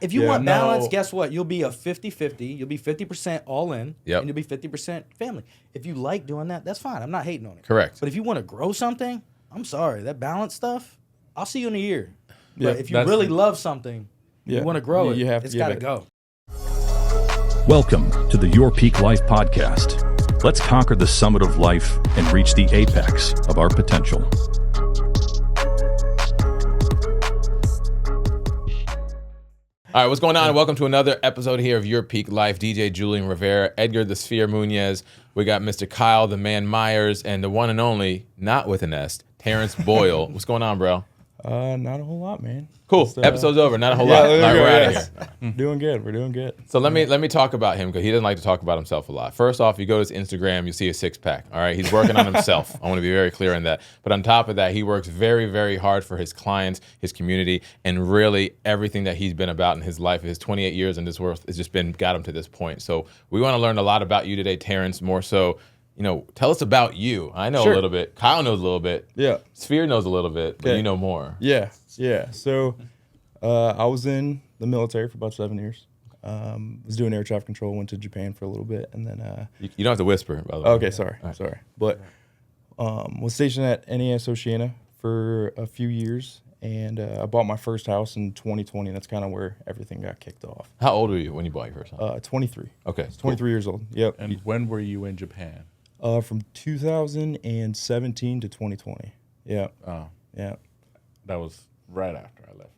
If you want balance, guess what? You'll be a 50-50. You'll be 50% all in, and you'll be 50% family. If you like doing that, that's fine. I'm not hating on it. Correct. But if you want to grow something, I'm sorry. That balance stuff, I'll see you in a year. Yeah, but if you really love something, you want to grow it's got to go. Welcome to the Your Peak Life podcast. Let's conquer the summit of life and reach the apex of our potential. All right, what's going on? Welcome to another episode here of Your Peak Life. DJ Julian Rivera, Edgar the Sphere Munoz. We got Mr. Kyle the Man Myers, and the one and only, not with an S, Terrance Boyle. What's going on, bro? Not a whole lot, man. Cool. Just, episode's over. Not a whole lot. All right, we're out of here. Doing good. We're doing good. So let me talk about him because he doesn't like to talk about himself a lot. First off, you go to his Instagram, you see a six-pack. All right, he's working on himself. I want to be very clear on that. But on top of that, he works very, very hard for his clients, his community, and really everything that he's been about in his life. His 28 years in this world has just got him to this point. So we want to learn a lot about you today, Terrance. More so, tell us about you. I know a little bit. Kyle knows a little bit. Yeah. Sphere knows a little bit, but you know more. Yeah. So I was in the military for about 7 years. Was doing air traffic control, went to Japan for a little bit, and then... You don't have to whisper, by the way. Okay, sorry. But was stationed at NAS Oceana for a few years, and I bought my first house in 2020, and that's kind of where everything got kicked off. How old were you when you bought your first house? 23. Okay. 23 years old, yep. And when were you in Japan? From 2017 to 2020. Yeah. Oh. Yeah. That was right after I left.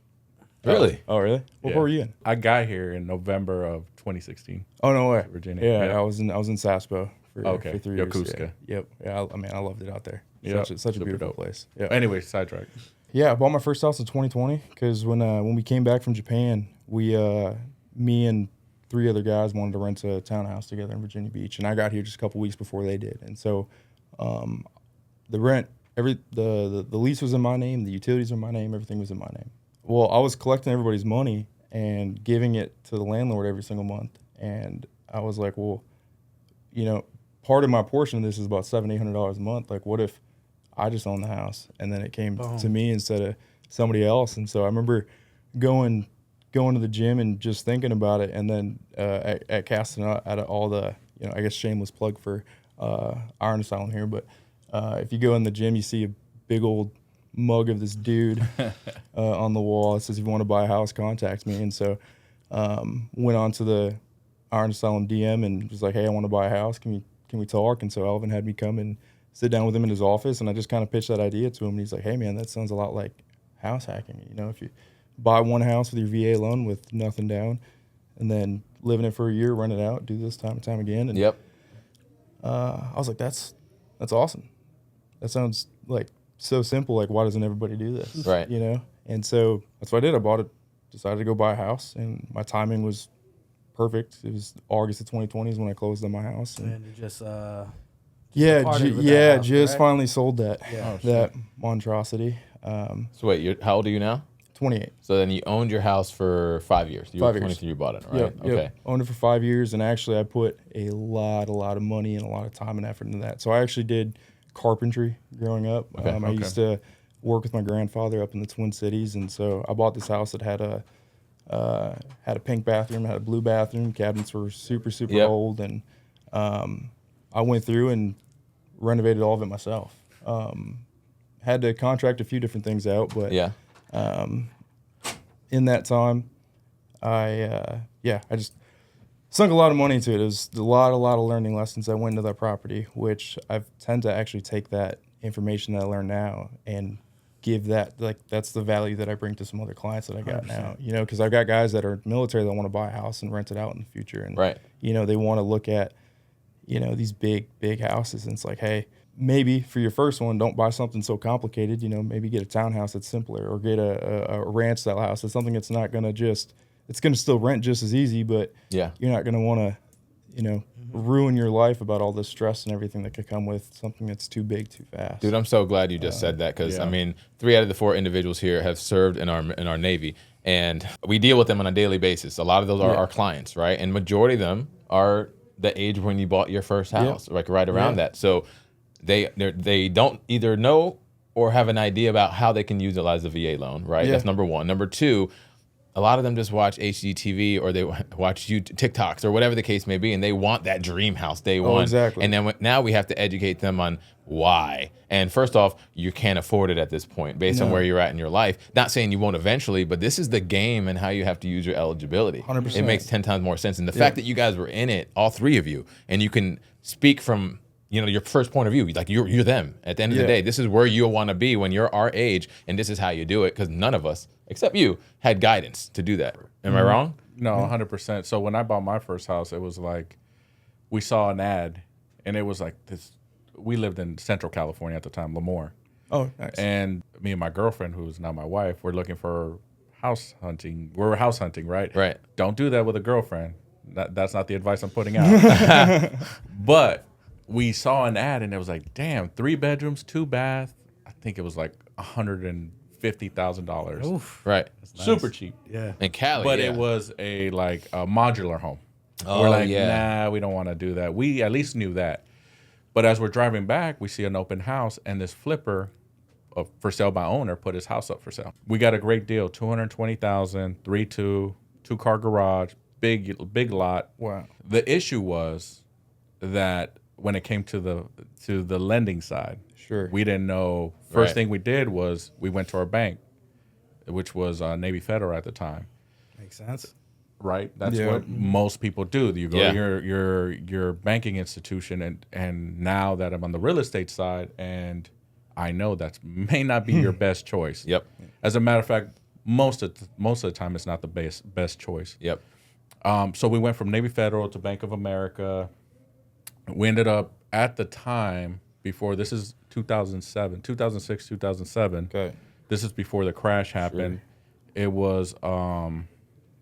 Really? Oh, really? What part were you in? I got here in November of 2016. Oh, no way. Virginia. Yeah, I was in Saspo for 3 years. Yokosuka. Yeah. Yep. Yeah, I loved it out there. Yep. Such a beautiful dope place. Yeah. Anyway, sidetrack. Yeah, I bought my first house in 2020 because when we came back from Japan, me and 3 other guys wanted to rent a townhouse together in Virginia Beach, and I got here just a couple weeks before they did. And so the rent, the lease was in my name, the utilities were in my name, everything was in my name. Well, I was collecting everybody's money and giving it to the landlord every single month, and I was like, well, part of my portion of this is about $700-800 a month. Like, what if I just own the house? And then it came to me instead of somebody else. And so I remember going to the gym and just thinking about it, and then at casting out of all the, I guess shameless plug for Iron Asylum here, but if you go in the gym, you see a big old mug of this dude on the wall. It says, if you want to buy a house, contact me. And so went on to the Iron Asylum DM and was like, hey, I want to buy a house. Can we talk? And so Alvin had me come and sit down with him in his office, and I just kind of pitched that idea to him. And he's like, hey, man, that sounds a lot like house hacking. If you buy one house with your VA loan with nothing down, and then live in it for a year, rent it out, do this time and time again. And I was like, that's awesome. That sounds like so simple. Like, why doesn't everybody do this? Right. And so that's what I did. I bought it, decided to go buy a house, and my timing was perfect. It was August of 2020 is when I closed on my house. And you just finally sold that that monstrosity. So wait, how old are you now? 28. So then you owned your house for 5 years. You 5 were years. 23, you bought it, right? Yep, Okay. Yep. Owned it for 5 years, and actually I put a lot of money and a lot of time and effort into that. So I actually did carpentry growing up. I used to work with my grandfather up in the Twin Cities, and so I bought this house that had a pink bathroom, had a blue bathroom. Cabinets were super old, and I went through and renovated all of it myself. Had to contract a few different things out, but in that time, I just sunk a lot of money into it. It was a lot of learning lessons that went into that property, which I tend to actually take that information that I learn now and give that, that's the value that I bring to some other clients that I got 100%. Now, because I've got guys that are military that want to buy a house and rent it out in the future. And, they want to look at, these big houses, and it's like, hey, maybe for your first one, don't buy something so complicated. Maybe get a townhouse that's simpler, or get a ranch style house. That's something that's not going to it's going to still rent just as easy, but you're not going to want to, ruin your life about all the stress and everything that could come with something that's too big too fast. Dude, I'm so glad you just said that, because 3 out of the 4 individuals here have served in our Navy, and we deal with them on a daily basis. A lot of those are our clients, right? And majority of them are the age when you bought your first house, like right around that. So they don't either know or have an idea about how they can utilize the VA loan, right? That's number one. Number two, a lot of them just watch HGTV or they watch TikToks or whatever the case may be, and they want that dream house day one. Exactly. And then now we have to educate them on why. And first off, you can't afford it at this point based on where you're at in your life. Not saying you won't eventually, but this is the game and how you have to use your eligibility. 100%. It makes 10 times more sense. And the fact that you guys were in it, all three of you, and you can speak from your first point of view, like you're them. At the end of the day, this is where you'll want to be when you're our age, and this is how you do it. Because none of us, except you, had guidance to do that. Am I wrong? No, 100%. So when I bought my first house, it was like we saw an ad, and it was like this. We lived in Central California at the time, Lemoore. Oh, nice. And me and my girlfriend, who's now my wife, we're looking for house hunting. We're house hunting, right? Right. Don't do that with a girlfriend. That's not the advice I'm putting out. But we saw an ad, and it was like, damn, 3 bedrooms, 2 bath. I think it was like $150,000. Right. Super cheap. Yeah. In Cali, But it was a modular home. We're like, nah, we don't want to do that. We at least knew that. But as we're driving back, we see an open house, and this flipper for sale by owner put his house up for sale. We got a great deal, $220,000, 3-2, 2-car garage, big lot. Wow. The issue was that when it came to the lending side, Sure. we didn't know. First Right. thing we did was we went to our bank, which was Navy Federal at the time. Makes sense. Right, that's Yeah. what most people do. You go Yeah. to your banking institution, and now that I'm on the real estate side, and I know that may not be your best choice. Yep. As a matter of fact, most of the time, it's not the best choice. Yep. So we went from Navy Federal to Bank of America. We ended up at the time before, this is 2006, 2007. Okay. This is before the crash happened. It was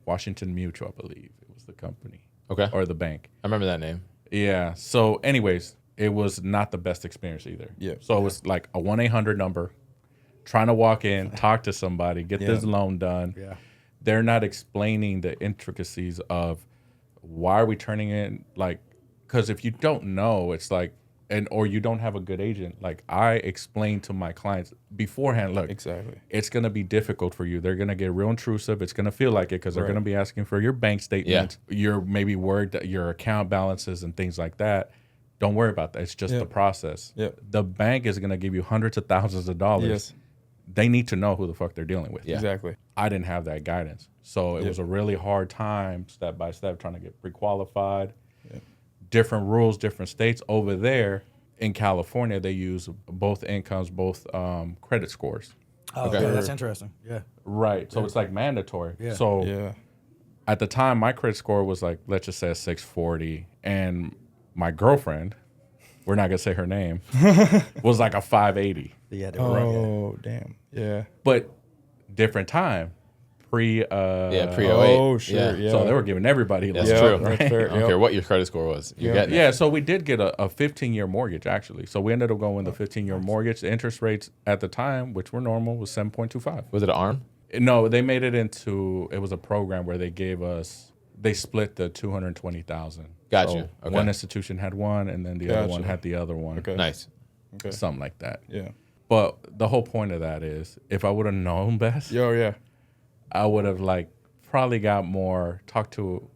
Washington Mutual, I believe it was the company. Okay. Or the bank. I remember that name. Yeah. So anyways, it was not the best experience either. Yeah. So it was like a 1-800 number, trying to walk in, talk to somebody, get this loan done. Yeah. They're not explaining the intricacies of why are we turning in, like, because if you don't know, it's like, or you don't have a good agent, like I explain to my clients beforehand, look, Exactly. it's going to be difficult for you. They're going to get real intrusive. It's going to feel like it because they're going to be asking for your bank statement. You're maybe worried that your account balances and things like that. Don't worry about that. It's just the process. Yep. The bank is going to give you hundreds of thousands of dollars. Yes. They need to know who the fuck they're dealing with. Yeah. Exactly. I didn't have that guidance. So it was a really hard time, step by step, trying to get pre-qualified. Different rules, different states. Over there in California, they use both incomes, both credit scores. Oh, okay. That's interesting. Yeah. Right. So it's like mandatory. Yeah. So Yeah. at the time, my credit score was like, let's just say a 640. And my girlfriend, we're not going to say her name, was like a 580. Yeah. They were right. Oh, damn. Yeah. But different time. Pre-08. Oh, sure. Yeah. So they were giving everybody. That's Yeah, true. that's fair. I don't care what your credit score was. You're getting it. Yeah, so we did get a 15-year mortgage, actually. So we ended up going with a 15-year mortgage. The interest rates at the time, which were normal, was 7.25. Was it an ARM? No, they made it into, it was a program where they split the 220,000. Got So you. Okay. One institution had one, and then the other one Gotcha. had the other one. Okay. Nice. Okay. Something like that. Yeah. But the whole point of that is, if I would have known best, Yo, yeah. I would have probably got more, talked to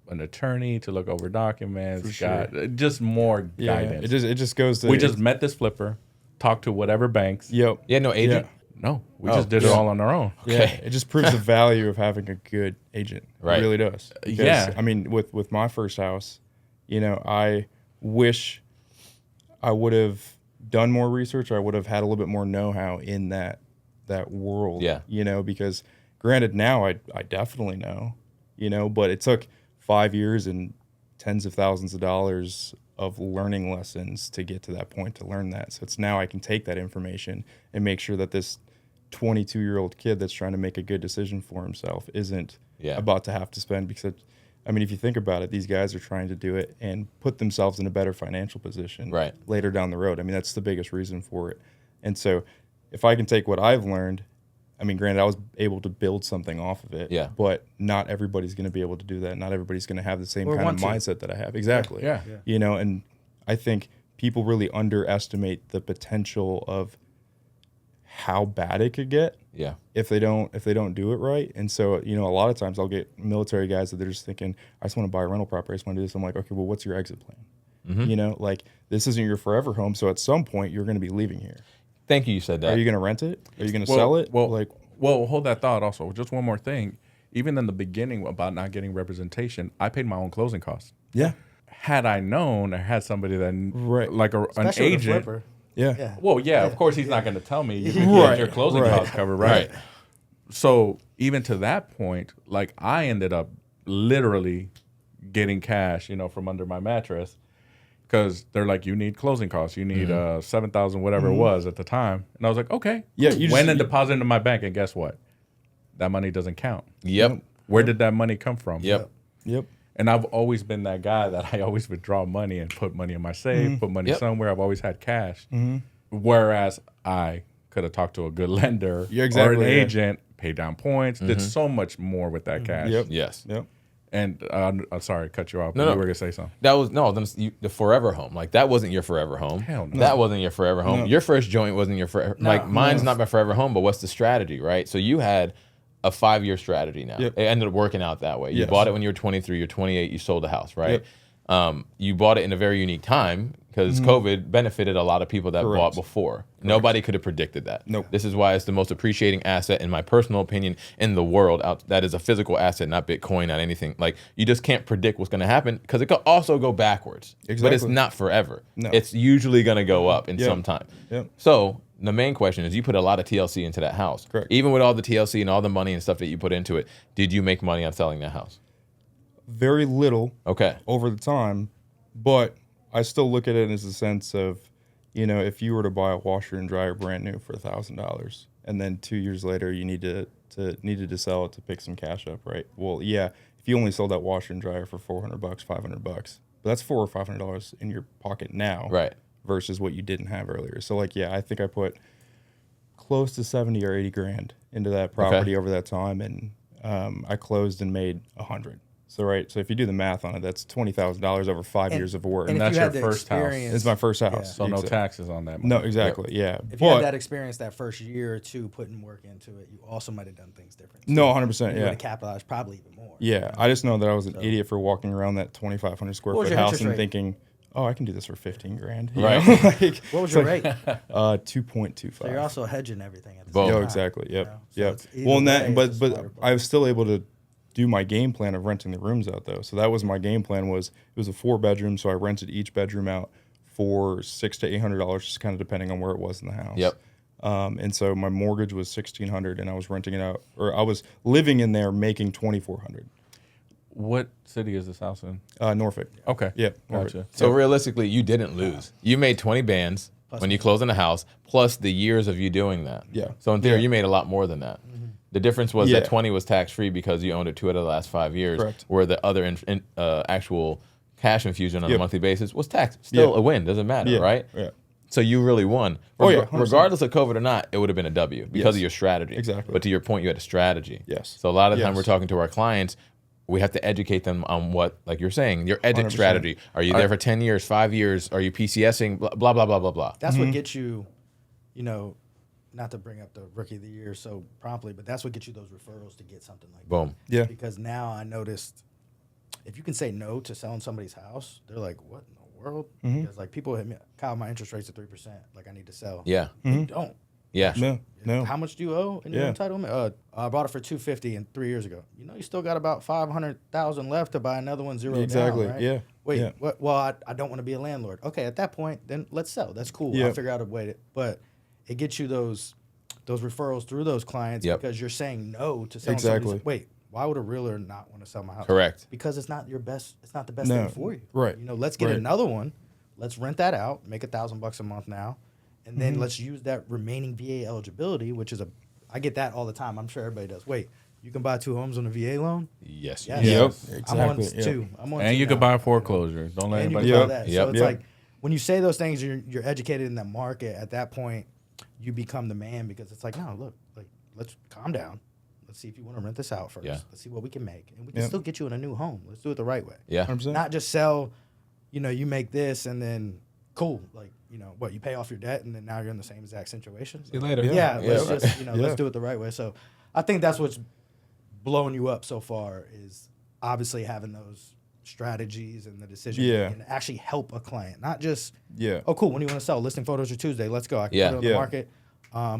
an attorney to look over documents, sure. got just more Yeah. guidance. It just goes to. We just met this flipper, talked to whatever banks. Yep. Yeah, no agent? Yeah. No, we just did it all on our own. Yeah, it just proves the value of having a good agent. Right. It really does. Because, Yeah. I mean, with my first house, I wish I would have done more research. Or I would have had a little bit more know-how in that world. Yeah. Because granted, now I definitely know, but it took 5 years and tens of thousands of dollars of learning lessons to get to that point to learn that. So it's now I can take that information and make sure that this 22-year-old kid that's trying to make a good decision for himself isn't about to have to spend, because if you think about it, these guys are trying to do it and put themselves in a better financial position later down the road. That's the biggest reason for it. And so if I can take what I've learned, granted, I was able to build something off of it, but not everybody's going to be able to do that. Not everybody's going to have the same kind of mindset that I have. Exactly. Yeah. And I think people really underestimate the potential of how bad it could get. Yeah. if they don't do it right. And so, you know, a lot of times I'll get military guys that they're just thinking, I just want to buy a rental property, I just want to do this. I'm like, okay, well, what's your exit plan? You know, like, this isn't your forever home, so at some point you're going to be leaving here. Thank you said that. Are you going to rent it? Are you going to sell it? Well, hold that thought also. Just one more thing. Even in the beginning about not getting representation, I paid my own closing costs. Yeah. Had I known or had somebody that, Right. like an Especially with a agent. flipper. Yeah. Well, yeah, of course he's not going to tell me you can Right, get your closing right. costs covered, right? So even to that point, like I ended up literally getting cash, you know, from under my mattress. Because they're like, you need closing costs. You need $7,000, whatever it was at the time. And I was like, okay. Yeah, Cool. you Went just- and deposited into my bank, and guess what? That money doesn't count. Yep. Where did that money come from? Yep. And I've always been that guy that I always withdraw money and put money in my safe, put money somewhere. I've always had cash. Whereas I could have talked to a good lender or an agent, paid down points, did so much more with that cash. Yes. And I'm sorry, cut you off. No, but no. you were gonna say something. That was the forever home. Like that wasn't your forever home. Hell no. That wasn't your forever home. Your first joint wasn't your forever. Mine's not my forever home. But what's the strategy, right? So you had a 5-year strategy now. It ended up working out that way. You bought it when you were 23. You're 28. You sold the house, right? You bought it in a very unique time because COVID benefited a lot of people that bought before. Nobody could have predicted that. Nope. This is why it's the most appreciating asset, in my personal opinion, in the world. That is a physical asset, not Bitcoin, not anything. Like, you just can't predict what's going to happen because it could also go backwards. But it's not forever. No. It's usually going to go up in some time. Yep. So the main question is, you put a lot of TLC into that house. Correct. Even with all the TLC and all the money and stuff that you put into it, did you make money on selling that house? Very little Okay. over the time, but I still look at it as a sense of, you know, if you were to buy a washer and dryer brand new for $1,000, and then 2 years later you needed to sell it to pick some cash up, right? Well, yeah, if you only sold that washer and dryer for $400, $500, but that's $400 or $500 in your pocket now, Right. versus what you didn't have earlier. So, like, yeah, I think I put close to 70 or 80 grand into that property over that time, and I closed and made 100. So, right, so if you do the math on it, that's $20,000 over 5 years of work. And if that's you your had the first house. experience- It's my first house. So no taxes on that money. No, exactly. Yeah. If you had that experience that first year or two putting work into it, you also might have done things different. No, 100%. You Yeah. would have capitalized probably even more. Yeah. I just know that I was an idiot for walking around that 2,500 square What was foot your house interest and rate? thinking, oh, I can do this for 15 grand. you Right. know? Like, What was your rate? 2.25. So you're also hedging everything at the Boom. same Yo, time. exactly. Yep. you know? So Yep. it's either Well, and way, that, it's a but smarter play. I was still able to do my game plan of renting the rooms out though. So that was my game plan. It was a 4-bedroom, so I rented each bedroom out for $600 to $800, just kind of depending on where it was in the house. Yep. And so my mortgage was $1,600, and I was renting it out, or I was living in there making $2,400. What city is this house in? Norfolk. Okay. Yep. Gotcha. So realistically, you didn't lose. You made 20 bands when you closed on the house, plus the years of you doing that. Yeah. So in theory, you made a lot more than that. The difference was Yeah. that 20 was tax-free because you owned it 2 out of the last 5 years, Correct. where the other actual cash infusion on a Yep. monthly basis was taxed. Still Yeah. a win, doesn't matter, Yeah. right? Yeah. So you really won. Oh, yeah, 100%. Regardless of COVID or not, it would have been a W because Yes. of your strategy. Exactly. But to your point, you had a strategy. Yes. So a lot of the time Yes. we're talking to our clients, we have to educate them on what, like you're saying, your exit 100%. strategy. Are you there for 10 years, 5 years? Are you PCSing? Blah, blah, blah, blah, blah. That's what gets you, you know, not to bring up the rookie of the year so promptly, but that's what gets you those referrals to get something like Boom. Yeah. that. Because now I noticed if you can say no to selling somebody's house, they're like, what in the world? Because like people hit me, Kyle, my interest rate's at 3%. Like I need to sell. Yeah. They don't. Yeah. No. How much do you owe in your Yeah. entitlement? I bought it for $250 and 3 years ago. You know, you still got about $500,000 left to buy another one zero Exactly. down, right? Yeah. Wait, Yeah. what? Well, I don't want to be a landlord. Okay, at that point, then let's sell. That's cool. Yeah. I'll figure out a way to. But it gets you those referrals through those clients Yep. because you're saying no to selling Exactly. somebody's. Wait, why would a realtor not want to sell my house? Correct. Because it's not your best. It's not the best No. thing for you. Right. You know, let's get Right. another one. Let's rent that out. Make $1,000 a month now. And then let's use that remaining VA eligibility, which is I get that all the time. I'm sure everybody does. Wait, you can buy 2 homes on a VA loan? Yes. Yes. Yep. I'm on Exactly. 2. I'm on And 2 you now. could buy foreclosure. Don't let And you anybody. can buy Yep. that. Yep. So it's Yep. like when you say those things, you're educated in that market. At that point, you become the man because it's like, no, look, like let's calm down. Let's see if you want to rent this out first. Yeah. Let's see what we can make, and we can Yep. still get you in a new home. Let's do it the right way. Yeah. 100%. Not just sell. You know, you make this and then cool. Like, you know, what, you pay off your debt and then now you're in the same exact situation. See you later. Yeah, Yeah. let's just, you know, let's do it the right way. So I think that's what's blowing you up so far is obviously having those strategies and the decision and actually help a client, not just oh cool, when do you want to sell? Listing photos are Tuesday, let's go. I can put it on the market.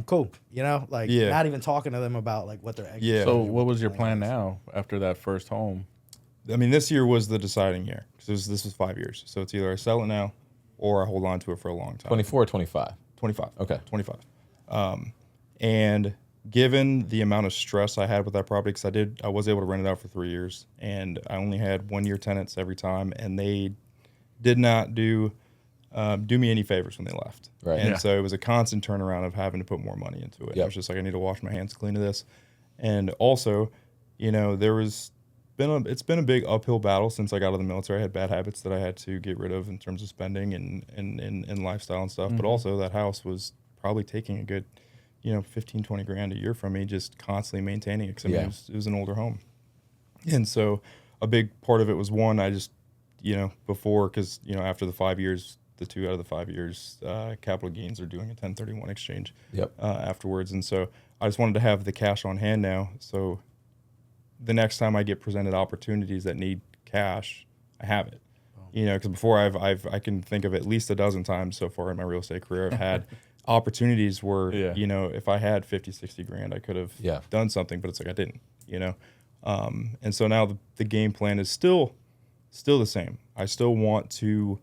Cool, you know, like not even talking to them about like what they're So what was your plan now after that first home? I mean, this year was the deciding year because this was 5 years. So it's either I sell it now or I hold on to it for a long time. 24 or 25? 25. Okay. 25. And given the amount of stress I had with that property, because I was able to rent it out for 3 years, and I only had 1 year tenants every time, and they did not do me any favors when they left. Right. And so it was a constant turnaround of having to put more money into it. It was just like, I need to wash my hands clean of this. And also, you know, it's been a big uphill battle since I got out of the military. I had bad habits that I had to get rid of in terms of spending and lifestyle and stuff. But also that house was probably taking a good, you know, 15, 20 grand a year from me, just constantly maintaining it. Because I mean, it was an older home. And so a big part of it was one, I just, you know, before, because, you know, after the 5 years, the 2 out of the 5 years, capital gains are doing a 1031 exchange afterwards. And so I just wanted to have the cash on hand now. So the next time I get presented opportunities that need cash, I have it. You know, because before I can think of at least a dozen times so far in my real estate career, I've had opportunities where, you know, if I had 50, 60 grand, I could have done something, but it's like I didn't, you know. And so now the game plan is still the same. I still want to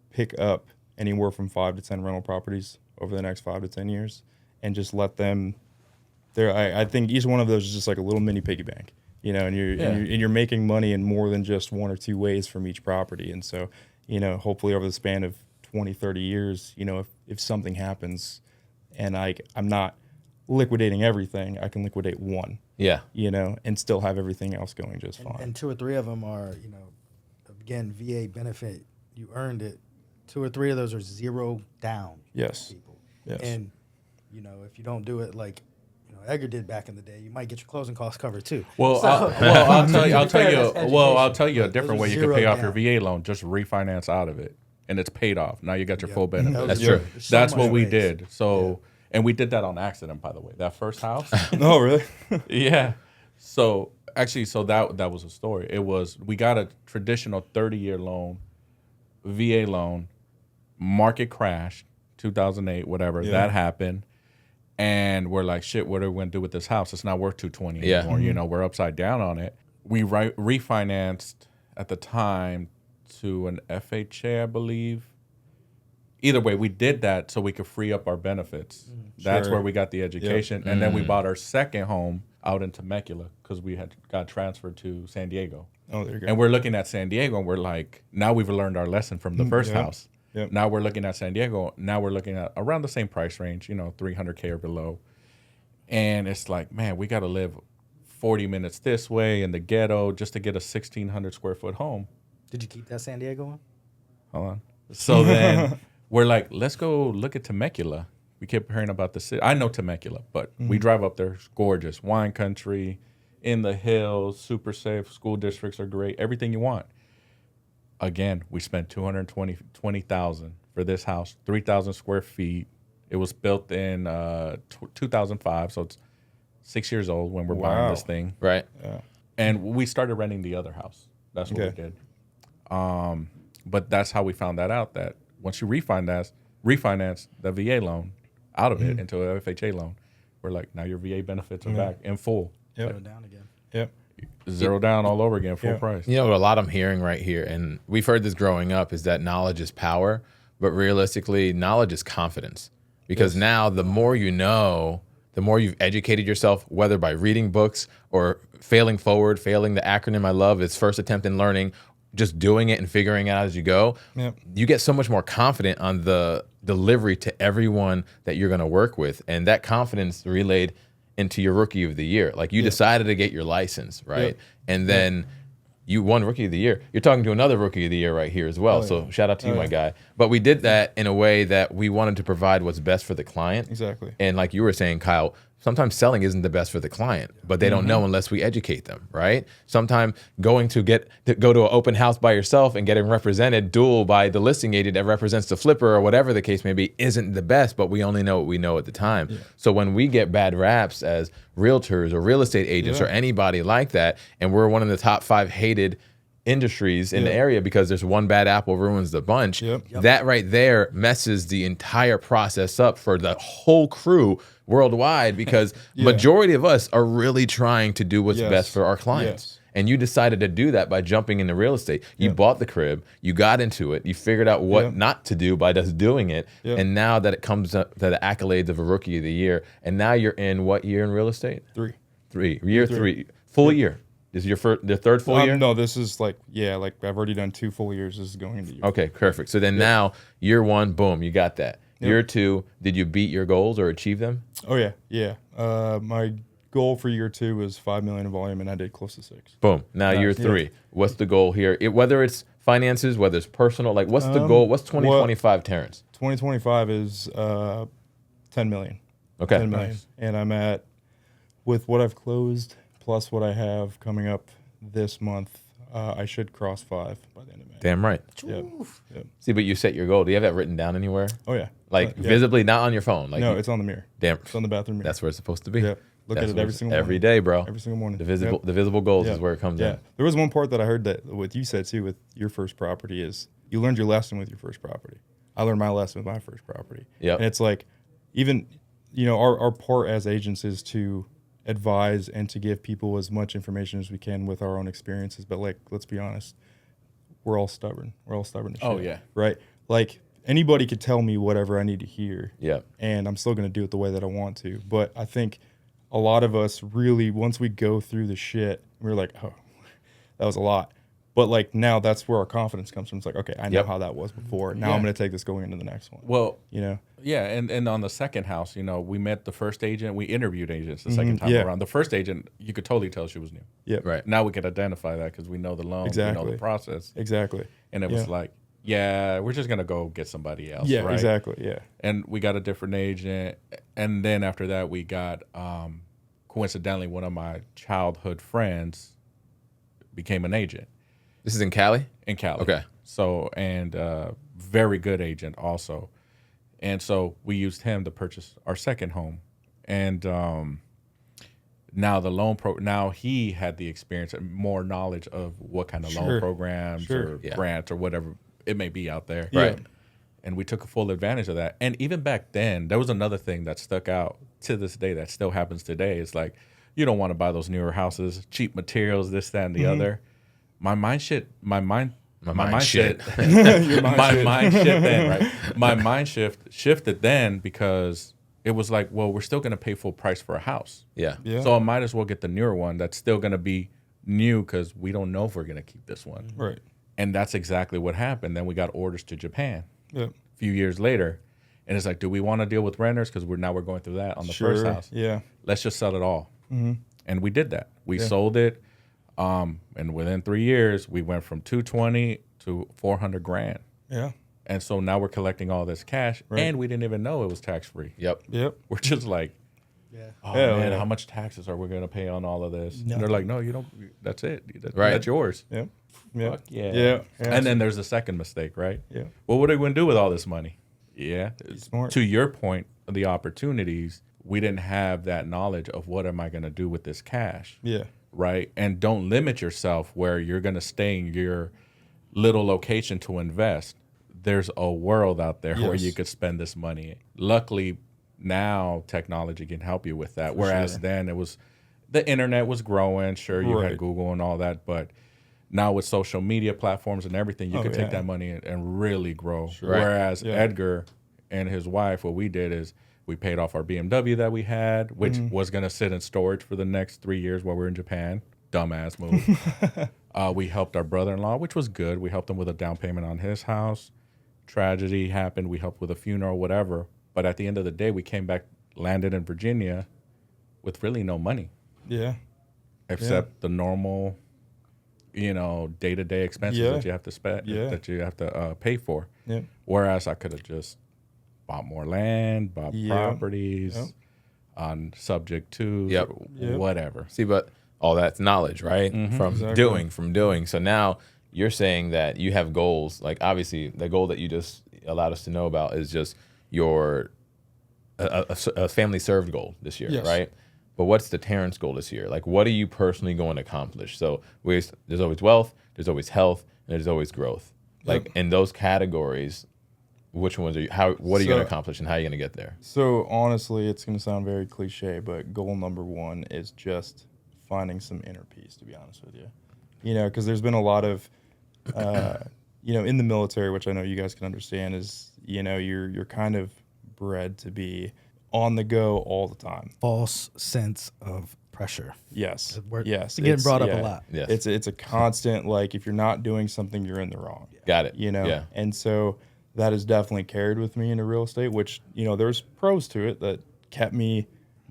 pick up anywhere from 5 to 10 rental properties over the next 5 to 10 years and just let them there. I think each one of those is just like a little mini piggy bank, you know, and you're making money in more than just 1 or 2 ways from each property. And so, you know, hopefully over the span of 20, 30 years, you know, if something happens and I'm not liquidating everything, I can liquidate one, you know, and still have everything else going just fine. And 2 or 3 of them are, you know, again, VA benefit, you earned it. 2 or 3 of those are zero down. People. Yes. And, you know, if you don't do it like, you know, Edgar did back in the day, you might get your closing costs covered too. Well, I'll tell you a different way you can pay off your VA loan. Just refinance out of it, and it's paid off. Now you got your full benefit. That's true. That's what we did. So, and we did that on accident, by the way. That first house. Oh, really? Yeah. So actually, that was a story. It was, we got a traditional 30-year loan, VA loan. Market crashed, 2008, whatever. That happened. And we're like, shit, what are we going to do with this house? It's not worth 220 anymore. You know, we're upside down on it. We refinanced at the time to an FHA, I believe. Either way, we did that so we could free up our benefits. That's where we got the education. And then we bought our second home out in Temecula because we had got transferred to San Diego. Oh, there you go. And we're looking at San Diego and we're like, now we've learned our lesson from the first house. Now we're looking at San Diego. Now we're looking at around the same price range, you know, $300K or below. And it's like, man, we got to live 40 minutes this way in the ghetto just to get a 1,600 square foot home. Did you keep that San Diego one? Hold on. So then we're like, let's go look at Temecula. We kept hearing about the city. I know Temecula, but we drive up there. It's gorgeous. Wine country, in the hills, super safe. School districts are great. Everything you want. Again, we spent $220,000 for this house, 3,000 square feet. It was built in 2005, so it's 6 years old when we're buying this thing. Right. And we started renting the other house. That's what we did. But that's how we found that out, that once you refinance the VA loan out of it into a FHA loan, we're like, now your VA benefits are back in full. Zero down again. Zero down all over again, full price. You know, a lot I'm hearing right here, and we've heard this growing up, is that knowledge is power, but realistically, knowledge is confidence. Because now the more you know, the more you've educated yourself, whether by reading books or failing forward, failing the acronym I love is first attempt in learning, just doing it and figuring it out as you go, you get so much more confident on the delivery to everyone that you're going to work with. And that confidence relayed into your rookie of the year. Like you decided to get your license, right? And then you won rookie of the year. You're talking to another rookie of the year right here as well. So shout out to you, my guy. But we did that in a way that we wanted to provide what's best for the client. Exactly. And like you were saying, Kyle, sometimes selling isn't the best for the client, but they don't know unless we educate them, right? Sometimes going to go to an open house by yourself and getting represented dual by the listing agent that represents the flipper or whatever the case may be isn't the best, but we only know what we know at the time. Yeah. So when we get bad raps as realtors or real estate agents or anybody like that, and we're one of the top 5 hated industries in the area because there's one bad apple ruins the bunch, that right there messes the entire process up for the whole crew worldwide because majority of us are really trying to do what's best for our clients. And you decided to do that by jumping into real estate. You bought the crib, you got into it, you figured out what not to do by just doing it. And now that it comes up to the accolades of a rookie of the year, and now you're in what year in real estate? 3. Year 3. Full year. This is the third full year? No, this is like I've already done 2 full years. This is going into year. Okay, perfect. So then now, year 1, boom, you got that. Year 2, did you beat your goals or achieve them? Oh, yeah. My goal for year 2 was 5 million in volume, and I did close to 6. Boom. Now year 3. What's the goal here? Whether it's finances, whether it's personal, like what's the goal? What's 2025, Terrence? 2025 is 10 million. Okay. 10 million. Nice. And I'm at, with what I've closed plus what I have coming up this month, I should cross 5 by the end of May. Damn right. Yep. See, but you set your goal. Do you have that written down anywhere? Oh, yeah. Like visibly, not on your phone? Like no, it's on the mirror. Damn. It's on the bathroom mirror. That's where it's supposed to be. Yep. Look at it every single morning. Every day, bro. Every single morning. The visible goals is where it comes in. There was one part that I heard that what you said too with your first property is you learned your lesson with your first property. I learned my lesson with my first property. Yeah. And it's like, even, our part as agents is to advise and to give people as much information as we can with our own experiences. But like, let's be honest, we're all stubborn. We're all stubborn as shit. Oh yeah. Right. Like anybody could tell me whatever I need to hear. Yeah. And I'm still going to do it the way that I want to. But I think a lot of us really, once we go through the shit, we're like, oh, that was a lot. But like now that's where our confidence comes from. It's like, okay, I know how that was before. Now I'm going to take this going into the next one. Well, yeah. And on the second house, we met the first agent. We interviewed agents the second time around. The first agent, you could totally tell she was new. Yeah. Right. Now we could identify that because we know the loan, we know the process. Exactly. And it was like, we're just going to go get somebody else. Yeah, right? exactly. Yeah. And we got a different agent. And then after that, we got, coincidentally, one of my childhood friends became an agent. This is in Cali? In Cali. Okay. So, and very good agent also. And so we used him to purchase our second home. And now the loan now he had the experience and more knowledge of what kind of loan programs or grants or whatever it may be out there. Right. And we took full advantage of that. And even back then, there was another thing that stuck out to this day that still happens today. It's like, you don't want to buy those newer houses, cheap materials, this, that, and the other. My mind shift then, right? My mind shifted then because it was like, well, we're still going to pay full price for a house. Yeah. So I might as well get the newer one that's still going to be new because we don't know if we're going to keep this one. Right. And that's exactly what happened. Then we got orders to Japan a few years later. And it's like, do we want to deal with renters? Because we're going through that on the first house. Yeah. Let's just sell it all. And we did that. We sold it. And within 3 years, we went from $220 to $400,000. Yeah. And so now we're collecting all this cash, and we didn't even know it was tax free. Yep. We're just like, man, how much taxes are we going to pay on all of this? No. And they're like, no, you don't. That's it. That's yours. Yep. Fuck yeah. And then there's the second mistake, right? Yeah. Well, what are we going to do with all this money? Yeah. Smart. To your point, the opportunities, we didn't have that knowledge of what am I going to do with this cash. Yeah. Right. And don't limit yourself where you're going to stay in your little location to invest. There's a world out there where you could spend this money. Luckily, now technology can help you with that. Whereas then it was, the internet was growing. Sure, you had Google and all that. But now with social media platforms and everything, you could take that money and really grow. Sure. Whereas Edgar and his wife, what we did is, we paid off our BMW that we had, which was going to sit in storage for the next 3 years while we were in Japan. Dumbass move. We helped our brother-in-law, which was good. We helped him with a down payment on his house. Tragedy happened. We helped with a funeral, whatever. But at the end of the day, we came back, landed in Virginia with really no money. Yeah. Except the normal, day-to-day expenses that you have to spend, that you have to pay for. Yeah. Whereas I could have just bought more land, bought properties, on subject to whatever. See, but all that's knowledge, right? From doing. So now you're saying that you have goals. Like obviously, the goal that you just allowed us to know about is just your a family served goal this year, right? But what's the Terrance goal this year? Like, what are you personally going to accomplish? So there's always wealth, there's always health, and there's always growth. Like in those categories, which ones are you? What are you going to accomplish, and how are you going to get there? So honestly, it's going to sound very cliche, but goal number one is just finding some inner peace. To be honest with you, because there's been a lot of, in the military, which I know you guys can understand, is you're kind of bred to be on the go all the time. False sense of pressure. Yes. It's getting brought up a lot. Yes. It's a constant, like, if you're not doing something, you're in the wrong. Got it. Yeah. And so that has definitely carried with me into real estate, which, there's pros to it that kept me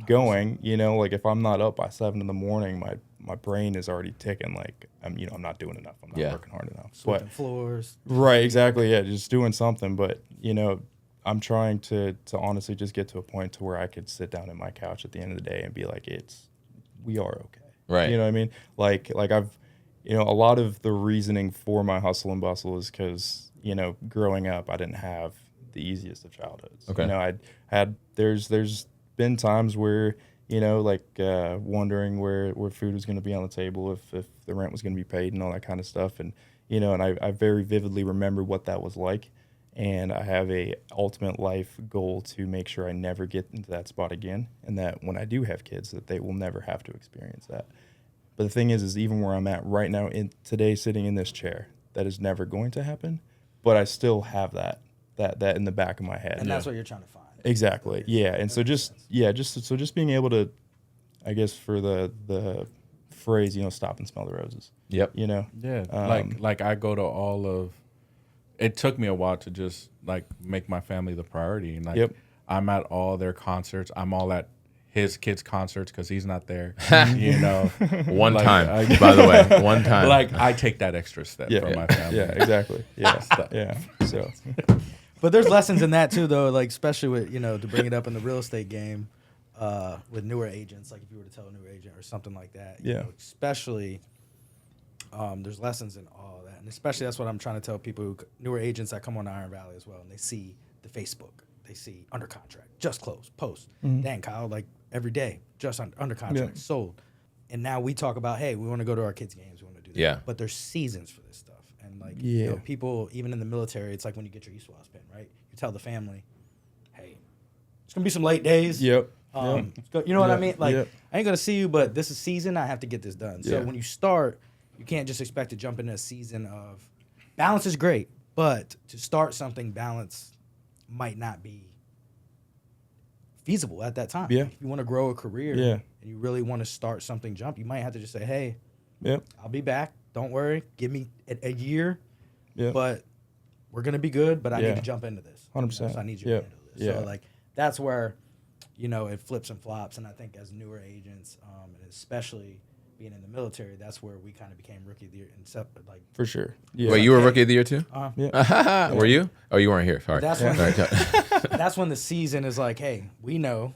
going. Like if I'm not up by 7 in, my brain is already ticking. Like I'm not doing enough. I'm not working hard enough. Sweeping floors. Right. Exactly. Yeah. Just doing something. But, I'm trying to honestly just get to a point to where I could sit down in my couch at the end of the day and be like, we are okay. Right. You know what I mean? Like I've, a lot of the reasoning for my hustle and bustle is because, growing up, I didn't have the easiest of childhoods. Okay. There's been times where, wondering where food was going to be on the table, if the rent was going to be paid and all that kind of stuff. And, and I very vividly remember what that was like. And I have a ultimate life goal to make sure I never get into that spot again, and that when I do have kids, that they will never have to experience that. But the thing is even where I'm at right now, today, sitting in this chair, that is never going to happen. But I still have that in the back of my head. And that's what you're trying to find. Exactly. Yeah. And so just being able to, I guess for the phrase, stop and smell the roses. Yep. Yeah. Like I go to all of. It took me a while to just like make my family the priority, and like I'm at all their concerts. I'm all at his kids' concerts because he's not there. One like, time, by the way, one time. Like I take that extra step for my family. Yeah, exactly. Yeah, yeah. So, but there's lessons in that too, though. Like especially with to bring it up in the real estate game, with newer agents. Like if you were to tell a newer agent or something like that. Especially. There's lessons in all that, and especially that's what I'm trying to tell people, newer agents that come on Iron Valley as well, and they see the Facebook, they see under contract, just closed, post. Dang, Kyle, like every day, just under contract, sold. And now we talk about, hey, we want to go to our kids' games, we want to do that. Yeah. But there's seasons for this stuff, and like people, even in the military, it's like when you get your ESWAS pin, right? You tell the family, hey, it's gonna be some late days. Yep. You know what I mean? Like I ain't gonna see you, but this is season. I have to get this done. So when you start. You can't just expect to jump into a season of balance is great, but to start something, balance might not be feasible at that time. Yeah. If you want to grow a career and you really want to start something jump, you might have to just say, hey, I'll be back. Don't worry. Give me a year, but we're going to be good, but I need to jump into this. 100%. So I need you to handle this. So like that's where, it flips and flops. And I think as newer agents, and especially being in the military, that's where we kind of became rookie of the year. For sure. Yeah. Wait, you were rookie of the year too? Yeah. Were you? Oh, you weren't here. Sorry. That's when the season is like, hey, we know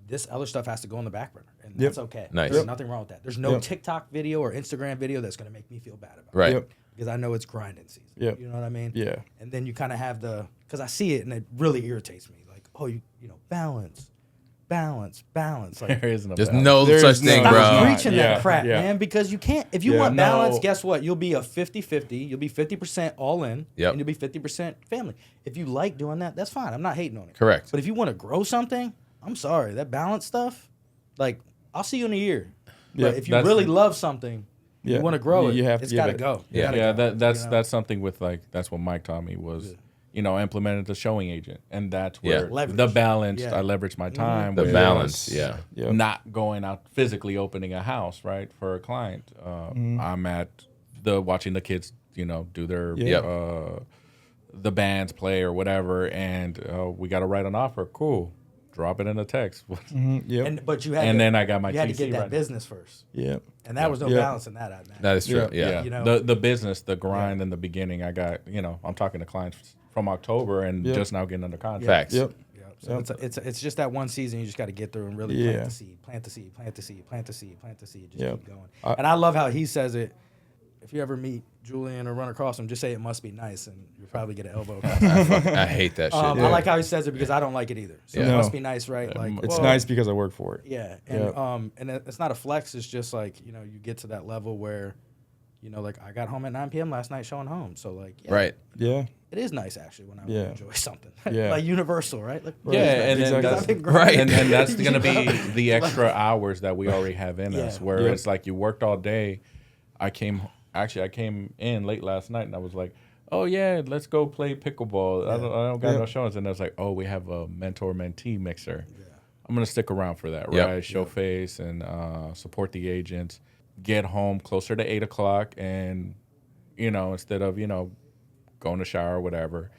this other stuff has to go on the back burner, and that's okay. Nice. There's nothing wrong with that. There's no TikTok video or Instagram video that's going to make me feel bad about right. it. Because I know it's grinding season. You know what I mean? Yeah. And then you kind of have because I see it and it really irritates me. Like, oh, balance. Like, There's no such thing, bro. Stop preaching that crap, man, because you can't. If you want balance, guess what? You'll be a 50-50. You'll be 50% all in, and you'll be 50% family. If you like doing that, that's fine. I'm not hating on it. Correct. But if you want to grow something, I'm sorry. That balance stuff, like, I'll see you in a year. But if you really love something, you want to grow it, it's got to go. That's something with, like, that's what Mike taught me was... implemented the showing agent, and that's where the balance. I leverage my time. The balance, not going out physically opening a house, right, for a client. I'm at watching the kids, do their the bands play or whatever, and we got to write an offer. Cool, drop it in a text. But you had, then I got my. You had to TC get that right. business first. And that was no balance in that. That is true. Yeah. The business, the grind in the beginning. I got I'm talking to clients from October and just now getting under contract. Facts. So it's just that one season you just got to get through and really plant the seed, plant the seed, plant the seed, plant the seed, plant the seed. Just keep going. And I love how he says it. If you ever meet Julian or run across him, just say it must be nice, and you'll probably get an elbow across. I hate that shit. I like how he says it because I don't like it either. So it must be nice, right? Like it's nice because I work for it. Yeah, and and it's not a flex. It's just like you get to that level where, like I got home at 9 p.m. last night showing home. So like, right, it is nice actually when I enjoy something. Yeah, like universal, right? Like, and that's gonna be the extra hours that we already have in us. Where it's like you worked all day. I came in late last night and I was like, oh yeah, let's go play pickleball. I don't got no showings. And I was like, oh, we have a mentor-mentee mixer. Yeah. I'm going to stick around for that, right? Show face and support the agents. Get home closer to 8 o'clock and, instead of, going to shower or whatever,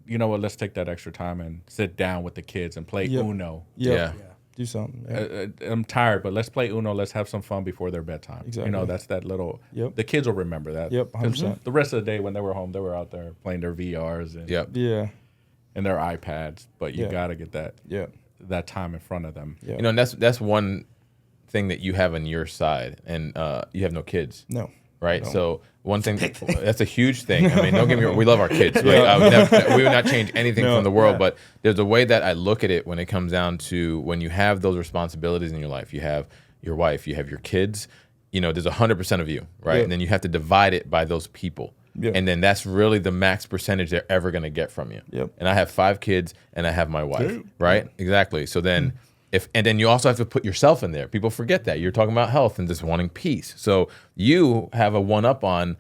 you know what, let's take that extra time and sit down with the kids and play Uno. Yeah. Do something. I'm tired, but let's play Uno. Let's have some fun before their bedtime. Exactly. That's that little. The kids will remember that. 100%. The rest of the day when they were home, they were out there playing their VRs and and their iPads. But you got to get that time in front of them. Yeah. And that's one thing that you have on your side, and you have no kids. No. Right, so one thing that's a huge thing. I mean, don't get me wrong, we love our kids. Right? We would not change anything from the world, but there's a way that I look at it when it comes down to when you have those responsibilities in your life. You have your wife, you have your kids. There's 100% of you, right? And then you have to divide it by those people, and then that's really the max percentage they're ever going to get from you. And I have 5 kids, and I have my wife, right? Exactly. So then. And then you also have to put yourself in there. People forget that. You're talking about health and just wanting peace. So you have a one-up on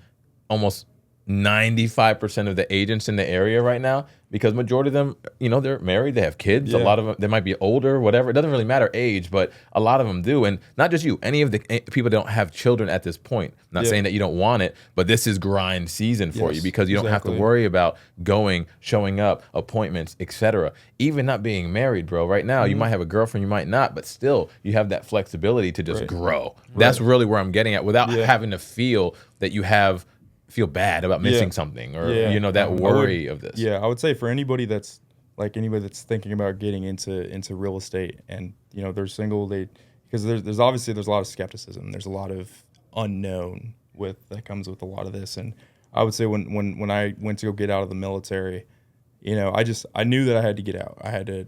almost 95% of the agents in the area right now because majority of them, they're married, they have kids. A lot of them, they might be older, whatever. It doesn't really matter age, but a lot of them do. And not just you, any of the people that don't have children at this point. I'm not saying that you don't want it, but this is grind season for you because you don't have to worry about showing up, appointments, etc. Even not being married, bro. Right now, you might have a girlfriend, you might not, but still you have that flexibility to just grow. That's really where I'm getting at without having to feel that you feel bad about missing something or that worry of this. I would say for anybody that's thinking about getting into real estate and they're single, because there's obviously a lot of skepticism, there's a lot of unknown that comes with a lot of this. And I would say when I went to go get out of the military, I knew that I had to get out. I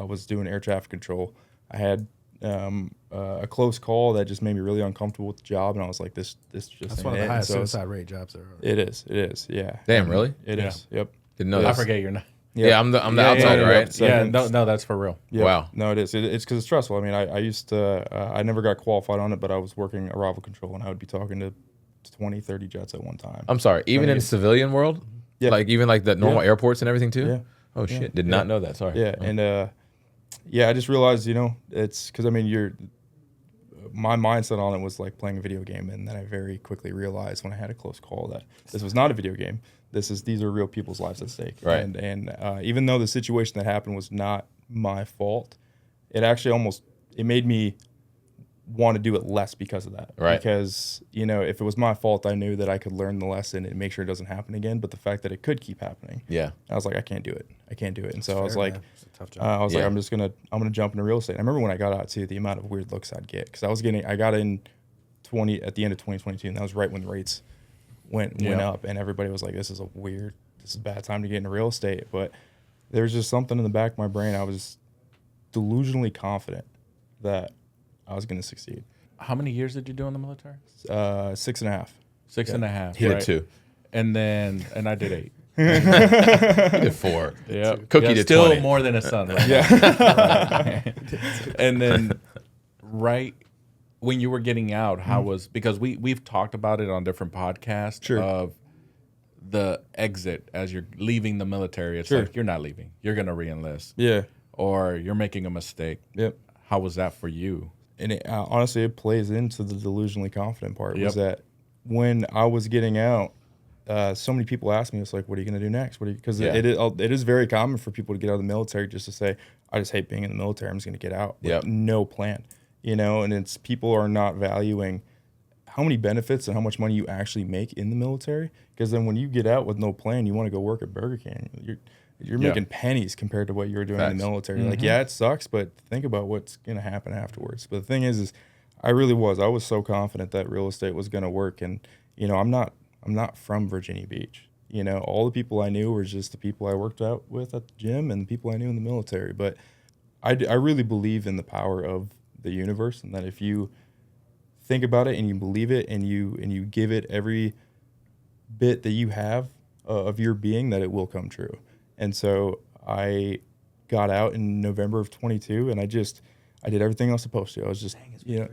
was doing air traffic control. I had a close call that just made me really uncomfortable with the job, and I was like, "This just." That's one of the highest suicide rate jobs there are. It is. Yeah. Damn, really? It is. Yep. Didn't know that. I forget you're not. Yeah, I'm the outsider, right? Yeah, no, that's for real. Yep. Wow. No, it is. It's because it's stressful. I mean, I used to. I never got qualified on it, but I was working arrival control, and I would be talking to 20, 30 jets at one time. I'm sorry. Even in the civilian world, even like the normal airports and everything too. Yeah. Oh shit! Did not know that. Sorry. Yeah, and I just realized, it's because my mindset on it was like playing a video game, and then I very quickly realized when I had a close call that this was not a video game. These are real people's lives at stake. Right. And even though the situation that happened was not my fault, it actually it made me want to do it less because of that. Right. Because, if it was my fault, I knew that I could learn the lesson and make sure it doesn't happen again. But the fact that it could keep happening. Yeah. I was like, I can't do it. And so I was like, like, it's a tough job. I'm gonna jump into real estate. I remember when I got out too, the amount of weird looks I'd get because I got in at the end of 2022, and that was right when the rates went up, and everybody was like, this is a bad time to get into real estate. But there was just something in the back of my brain. I was delusionally confident that I was going to succeed. How many years did you do in the military? 6.5. 6.5. He did 2. And I did 8. He did 4. Yeah. Cookie did still 20. more than a son. Right? Yeah. And then right when you were getting out, how was, because we've talked about it on different podcasts of the exit as you're leaving the military. It's like, you're not leaving. You're going to re-enlist. Yeah. Or you're making a mistake. Yep. How was that for you? And honestly, it plays into the delusionally confident part. Was that when I was getting out, so many people asked me, it's like, what are you going to do next? Because it is very common for people to get out of the military just to say, I just hate being in the military. I'm just going to get out. With no plan, and it's people are not valuing how many benefits and how much money you actually make in the military. Because then when you get out with no plan, you want to go work at Burger King. You're making pennies compared to what you were doing in the military. Like, yeah, it sucks, but think about what's going to happen afterwards. But the thing is I was so confident that real estate was going to work. And, you know, I'm not from Virginia Beach. You know, all the people I knew were just the people I worked out with at the gym and the people I knew in the military. But I really believe in the power of the universe, and that if you think about it and you believe it and you give it every bit that you have of your being, that it will come true. And so I got out in November of 22, and I did everything I was supposed to. I was just, you know,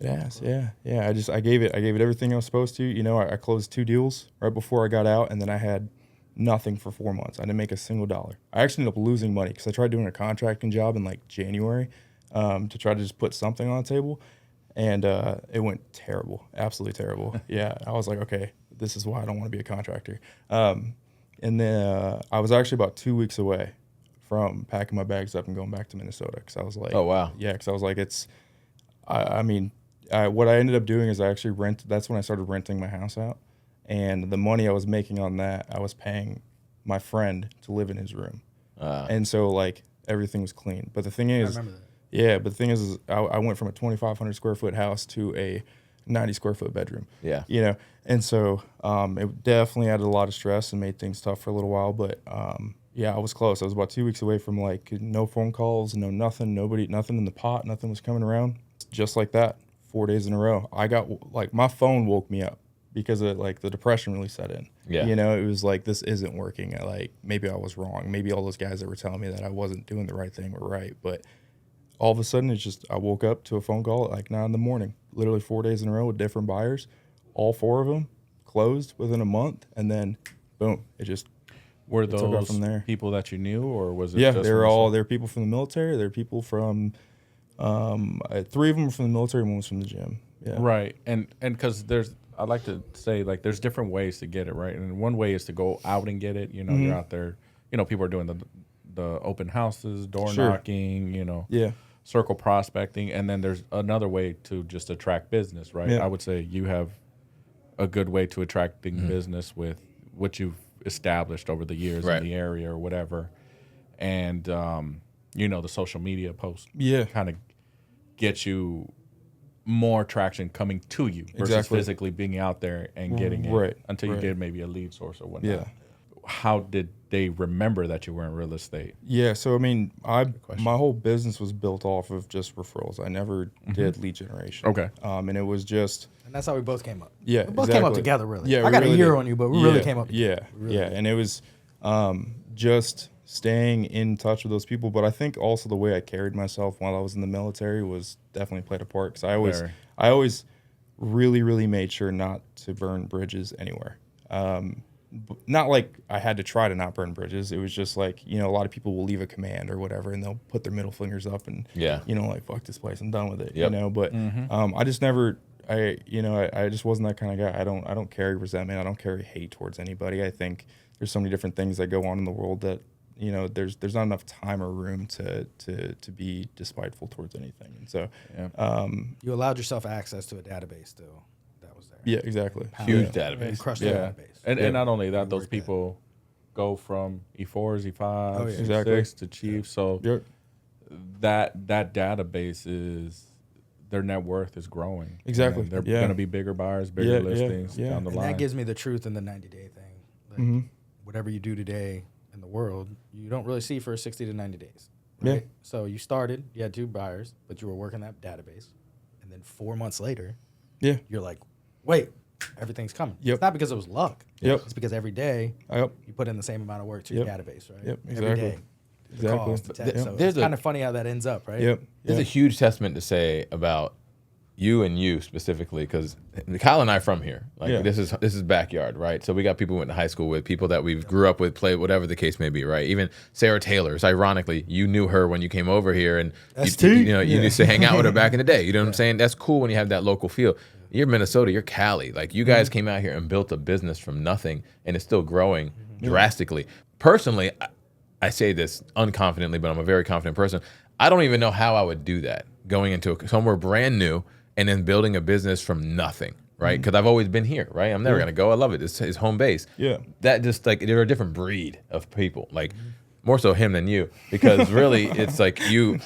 I gave it everything I was supposed to. You know, I closed 2 deals right before I got out, and then I had nothing for 4 months. I didn't make a single dollar. I actually ended up losing money because I tried doing a contracting job in like January to try to just put something on the table, and it went terrible, absolutely terrible. Yeah, I was like, okay, this is why I don't want to be a contractor. And then I was actually about 2 weeks away from packing my bags up and going back to Minnesota, because I was like, oh wow, yeah, because I was like, what I ended up doing is I actually that's when I started renting my house out, and the money I was making on that, I was paying my friend to live in his room, and so like everything was clean. But the thing is, I went from a 2,500 square foot house to a 90 square foot bedroom. Yeah. You know, and so it definitely added a lot of stress and made things tough for a little while. But yeah, I was close. I was about 2 weeks away from like no phone calls, no nothing, nothing in the pot, nothing was coming around. Just like that, 4 days in a row, I got like my phone woke me up because of like the depression really set in. Yeah. You know, it was like, this isn't working. Like maybe I was wrong. Maybe all those guys that were telling me that I wasn't doing the right thing were right. But all of a sudden, it's just, I woke up to a phone call at like 9 a.m, literally 4 days in a row with different buyers. All 4 of them closed within a month, and then boom, it just were took off those from there. People that you knew, or was it? Yeah, just they're people from the military. They're people from 3 of them were from the military, and 1 was from the gym. Yeah, right. And because I'd like to say, like, there's different ways to get it, right? And one way is to go out and get it. You know, you're out there. You know, people are doing the open houses, door knocking. You know, circle prospecting, and then there's another way to just attract business, right? I would say you have a good way to attracting business with what you've established over the years in the area or whatever, and you know, the social media posts kind of get you more traction coming to you versus physically being out there and getting it until you get maybe a lead source or whatnot. Yeah. How did they remember that you were in real estate? Yeah, so I mean, my whole business was built off of just referrals. I never did lead generation. Okay. And it was just, and that's how we both came up. Yeah, we both came up together, really. Yeah, I got a year on you, but we really came up together. Yeah, and it was just staying in touch with those people. But I think also the way I carried myself while I was in the military was definitely played a part, because I always really, really made sure not to burn bridges anywhere. Not like I had to try to not burn bridges. It was just like, you know, a lot of people will leave a command or whatever, and they'll put their middle fingers up and, you know, like, fuck this place, I'm done with it, you know. But I just never, I just wasn't that kind of guy. I don't carry resentment. I don't carry hate towards anybody. I think there's so many different things that go on in the world that, you know, there's not enough time or room to be despiteful towards anything. And so you allowed yourself access to a database still that was there. Yeah, exactly. Huge database. You crushed the database. And not only that, those people go from E4s, E5s, E6 to Chiefs. So that database is, their net worth is growing. Exactly. And they're going to be bigger buyers, bigger listings down the line. And that gives me the truth in the 90-day thing. Like, whatever you do today in the world, you don't really see for 60 to 90 days. Right? Yeah. So you had 2 buyers, but you were working that database. And then 4 months later, you're like, wait, everything's coming. It's not because it was luck. It's because every day you put in the same amount of work to your database, right? Exactly. Every day. Exactly. So it's kind of funny how that ends up, right? There's a huge testament to say about you specifically, because Kyle and I are from here. Like this is backyard, right? So we got people we went to high school with, people that we grew up with, played, whatever the case may be, right? Even Sarah Taylor's, ironically, you knew her when you came over here, and you used to hang out with her back in the day. You know what I'm saying? That's cool when you have that local feel. You're Minnesota, you're Cali. Like, you guys came out here and built a business from nothing, and it's still growing drastically. Personally, I say this unconfidently, but I'm a very confident person. I don't even know how I would do that, going into somewhere brand new and then building a business from nothing. right? Because I've always been here, right? I'm never gonna go. I love it. It's his home base. Yeah. That just like they're a different breed of people. Like more so him than you, because really it's like you.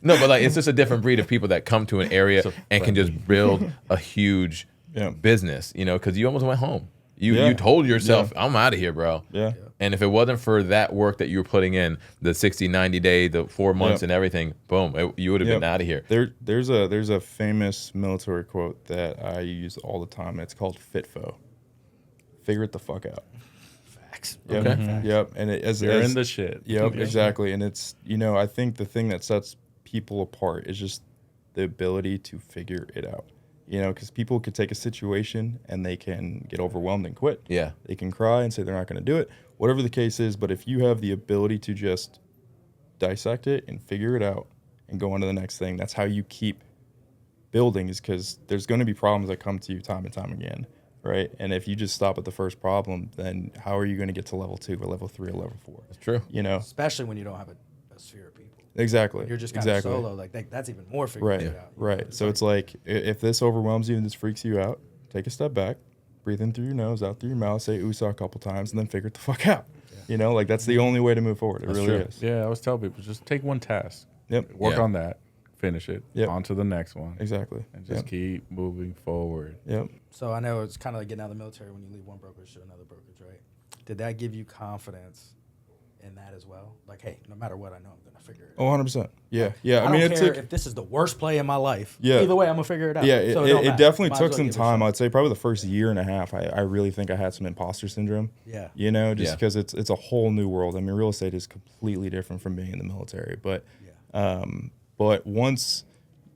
No, but like it's just a different breed of people that come to an area and can just build a huge business, you know, because you almost went home. You told yourself, I'm out of here, bro. Yeah. And if it wasn't for that work that you were putting in, the 60, 90 day, the 4 months and everything, boom, you would have been out of here. There's a famous military quote that I use all the time, and it's called FITFO. Figure it the fuck out. Facts. Yep. Okay. Facts. Yep. And They're in the shit. Yep, exactly. And it's, you know, I think the thing that sets people apart is just the ability to figure it out. You know, because people could take a situation and they can get overwhelmed and quit. Yeah. They can cry and say they're not going to do it, whatever the case is. But if you have the ability to just dissect it and figure it out and go on to the next thing, that's how you keep building, is because there's going to be problems that come to you time and time again, right? And if you just stop at the first problem, then how are you going to get to level 2 or level 3 or level 4? That's true. You know? Especially when you don't have a sphere of people. Exactly. You're just kind of solo. Like that's even more figuring it out. Right. So it's like, if this overwhelms you and this freaks you out, take a step back, breathe in through your nose, out through your mouth, say USA a couple times, and then figure it the fuck out. Yeah. You know, like that's the only way to move forward. It really is. Yeah, I always tell people, just take one task. Yep. Work on that, finish it, on to the next one. Exactly. And just keep moving forward. Yep. So I know it's kind of like getting out of the military when you leave one brokerage to another brokerage, right? Did that give you confidence in that as well? Like, hey, no matter what, I know I'm going to figure it out. Oh, 100%. Yeah. Yeah. I mean, don't care if this is the worst play in my life. Yeah. Either way, I'm going to figure it out. Yeah, So it definitely took some time. I'd say probably the first year and a half, I really think I had some imposter syndrome. Yeah. You know, just because it's a whole new world. I mean, real estate is completely different from being in the military. But but once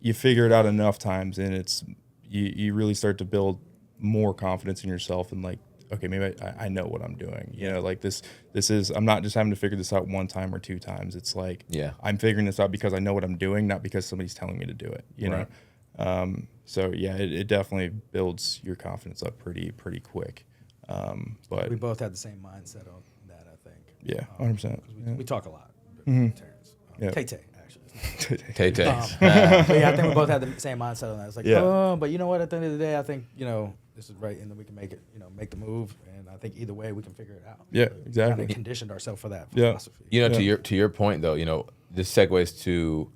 you figure it out enough times, and it's you really start to build more confidence in yourself, and like, okay, maybe I know what I'm doing. You know, like this is, I'm not just having to figure this out one time or two times. It's like, I'm figuring this out because I know what I'm doing, not because somebody's telling me to do it, you know? So yeah, it definitely builds your confidence up pretty quick. But we both had the same mindset on that, I think. Yeah, 100%. We talk a lot. Terrence. Tay-Tay, actually. Tay-Tay. But yeah, I think we both had the same mindset on that. It's like, but you know what? At the end of the day, I think, you know, this is right, and then we can make it, you know, make the move, and I think either way we can figure it out. Yeah, exactly. Kind of conditioned ourselves for that philosophy. You know, to your point though, you know, this segues to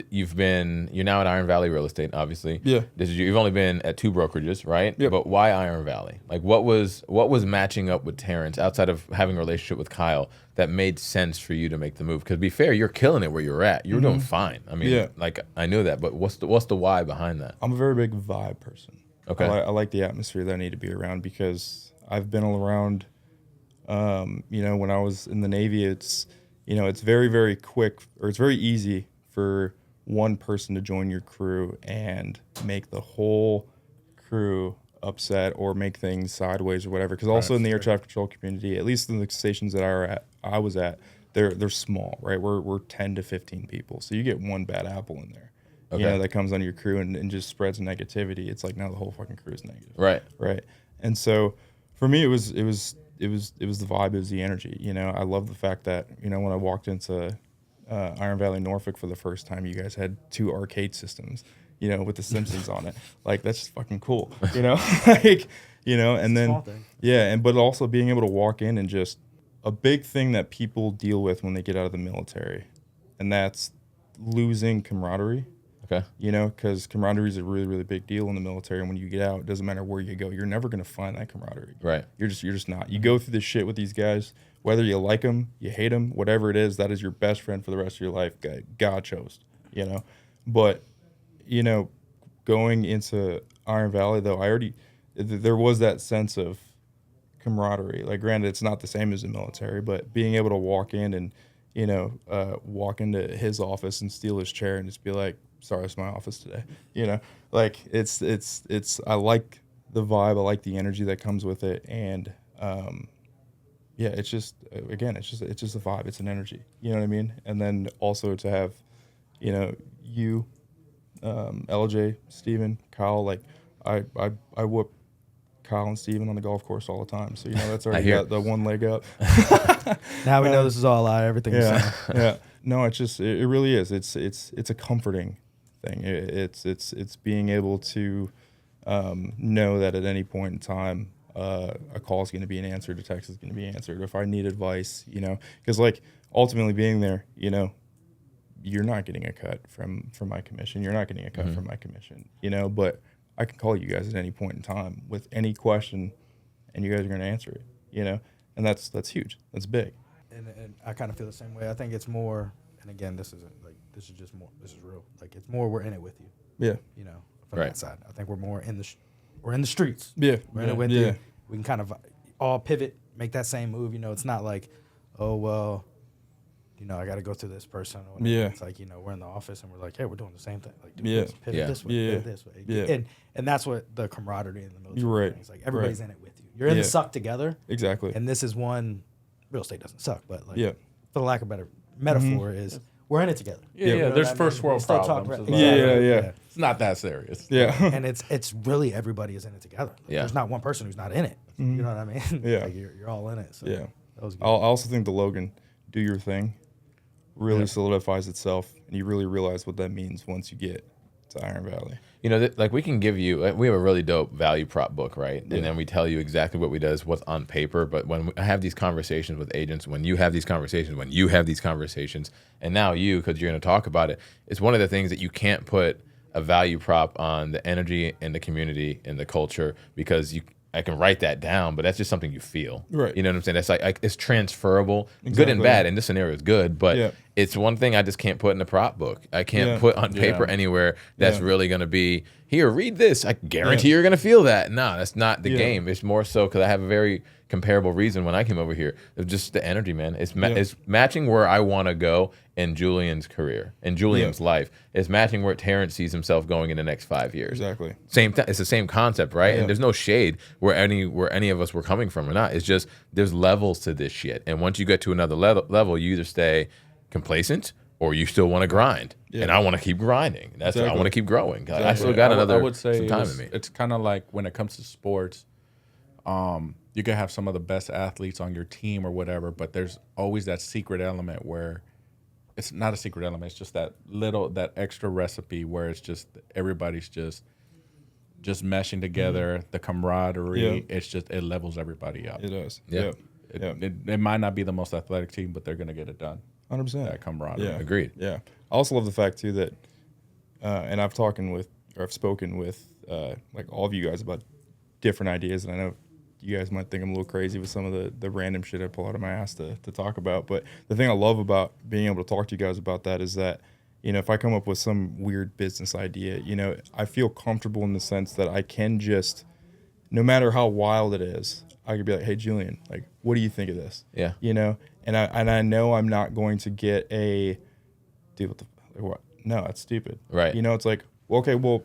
you're now at Iron Valley Real Estate, obviously. Yeah. You've only been at 2 brokerages, right? Yep. But why Iron Valley? Like, what was matching up with Terrence outside of having a relationship with Kyle that made sense for you to make the move? Because to be fair, you're killing it where you're at. You're doing fine. I mean, like I knew that, but what's the why behind that? I'm a very big vibe person. Okay. I like the atmosphere that I need to be around, because I've been around, you know, when I was in the Navy, it's, you know, it's very, very quick, or it's very easy for one person to join your crew and make the whole crew upset or make things sideways or whatever. Because also in the air traffic control community, at least in the stations that I was at, they're small, right? We're 10 to 15 people, so you get one bad apple in there. You know, that comes on your crew and just spreads negativity. It's like now the whole fucking crew is negative. Right. And so for me, it was the vibe, it was the energy. You know, I love the fact that, you know, when I walked into Iron Valley, Norfolk for the first time, you guys had 2 arcade systems, you know, with the Simpsons on it. Like, that's just fucking cool, you know? Like, you know, and then, but also being able to walk in and just, a big thing that people deal with when they get out of the military, and that's losing camaraderie. Okay. You know, because camaraderie is a really, really big deal in the military. And when you get out, it doesn't matter where you go, you're never going to find that camaraderie. Right. You're just not. You go through this shit with these guys, whether you like them, you hate them, whatever it is, that is your best friend for the rest of your life. God chose, you know. But, you know, going into Iron Valley, though, there was that sense of camaraderie. Like, granted, it's not the same as the military, but being able to walk in and, you know, walk into his office and steal his chair and just be like, sorry, it's my office today. You know, like it's I like the vibe. I like the energy that comes with it. And, it's just, again, it's just a vibe. It's an energy, you know what I mean? And then also to have, you know, you, LJ, Steven, Kyle, like I whoop Kyle and Steven on the golf course all the time. So, you know, that's already got the one leg up. Now we know this is all a lie. Everything you're saying. Yeah. No, it's just, it really is. It's a comforting thing. It's being able to know that at any point in time, a call is going to be answered, a text is going to be answered. If I need advice, because like ultimately being there, you're not getting a cut from my commission. You're not getting a cut from my commission, but I can call you guys at any point in time with any question and you guys are going to answer it, and that's huge. That's big. And I kind of feel the same way. I think it's more, and again, this is real. Like it's more, we're in it with you. Yeah. From that side. I think we're more we're in the streets. Yeah. We're in it with you. We can kind of all pivot, make that same move. It's not like, oh, well, I got to go through this person. Or whatever. Yeah. It's like, we're in the office and we're like, hey, we're doing the same thing. Like, this, pivot this way, pivot this way. Yeah. And that's what the camaraderie in the military You're right. It's like everybody's in it with you. You're in the suck together. Exactly. And this is one, real estate doesn't suck, but like, yeah. for the lack of a better metaphor is we're in it together. Yeah. There's first world problems. Yeah. It's not that serious. Yeah. And it's really everybody is in it together. Like, there's not one person who's not in it. You know what I mean? Yeah. Like you're all in it. So Yeah. that was good. I also think the Logan, do your thing, really solidifies itself, and you really realize what that means once you get to Iron Valley. Like we can give you, we have a really dope value prop book, right? And then we tell you exactly what we do, what's on paper. But when I have these conversations with agents, when you have these conversations, and now because you're going to talk about it, it's one of the things that you can't put a value prop on the energy and the community and the culture, because I can write that down, but that's just something you feel. Right. You know what I'm saying? That's like it's transferable, good Exactly. and bad. And this scenario is good, but it's one thing I just can't put in the prop book. I can't put on paper anywhere that's really going to be, here, read this. I guarantee you're going to feel that. No, that's not the game. It's more so because I have a very comparable reason when I came over here. It's just the energy, man. It's matching where I want to go in Julian's career, in Julian's life. It's matching where Terrence sees himself going in the next 5 years. Exactly. It's the same concept, right? And there's no shade where any of us were coming from or not. It's just there's levels to this shit. And once you get to another level, you either stay complacent or you still want to grind. And I want to keep grinding. That's I want to keep growing. Exactly. I still got I would say some time in me. It's kind of like when it comes to sports, you can have some of the best athletes on your team or whatever, but there's always that secret element where it's not a secret element. It's just that extra recipe where it's just everybody's just meshing together. The camaraderie, it levels everybody up. It does. Yeah. It might not be the most athletic team, but they're going to get it done. 100%. That camaraderie. Yeah. Agreed. Yeah. I also love the fact too that, and I've spoken with like all of you guys about different ideas, and I know you guys might think I'm a little crazy with some of the random shit I pull out of my ass to talk about. But the thing I love about being able to talk to you guys about that is that, if I come up with some weird business idea, I feel comfortable in the sense that I can just, no matter how wild it is, I could be like, hey, Julian, like, what do you think of this? Yeah. And I know I'm not going to get a, dude, what? No, that's stupid. Right. It's like, well, okay, well,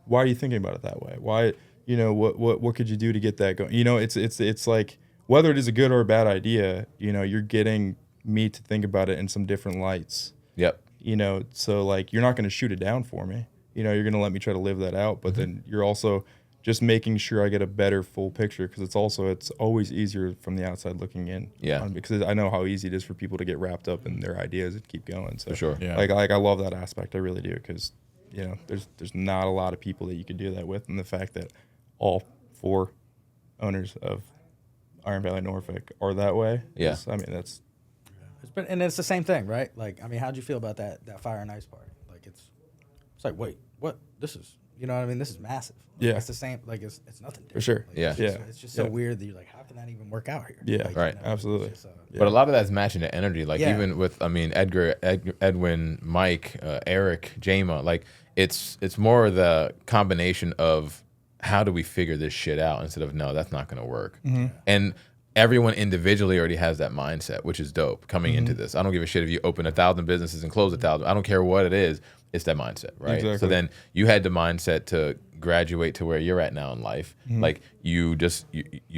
why are you thinking about it that way? Why, what could you do to get that going? It's like, whether it is a good or a bad idea, you're getting me to think about it in some different lights. Yep. So like, you're not going to shoot it down for me. You're going to let me try to live that out, but then you're also just making sure I get a better full picture, because it's always easier from the outside looking in. Yeah. Because I know how easy it is for people to get wrapped up in their ideas and keep going. So for sure. Yeah. Like I love that aspect. I really do, because there's not a lot of people that you could do that with, and the fact that all 4 owners of Iron Valley Norfolk are that way. Yeah. That's. It's the same thing, right? Like, how'd you feel about that fire and ice party? Like, it's like, wait, what? This is, this is massive. Like, Yeah. It's the same, like, it's nothing different. For sure. Like, Yeah. It's just so weird that you're like, how can that even work out here? Yeah. Like, Right. Absolutely. It's just, But a lot of that's matching the energy. Like even with, Edwin, Mike, Eric, Jama, like it's more the combination of how do we figure this shit out instead of, no, that's not going to work. And everyone individually already has that mindset, which is dope coming into this. I don't give a shit if you open 1,000 businesses and close 1,000. I don't care what it is. It's that mindset, right? Exactly. So then you had the mindset to graduate to where you're at now in life. Like you've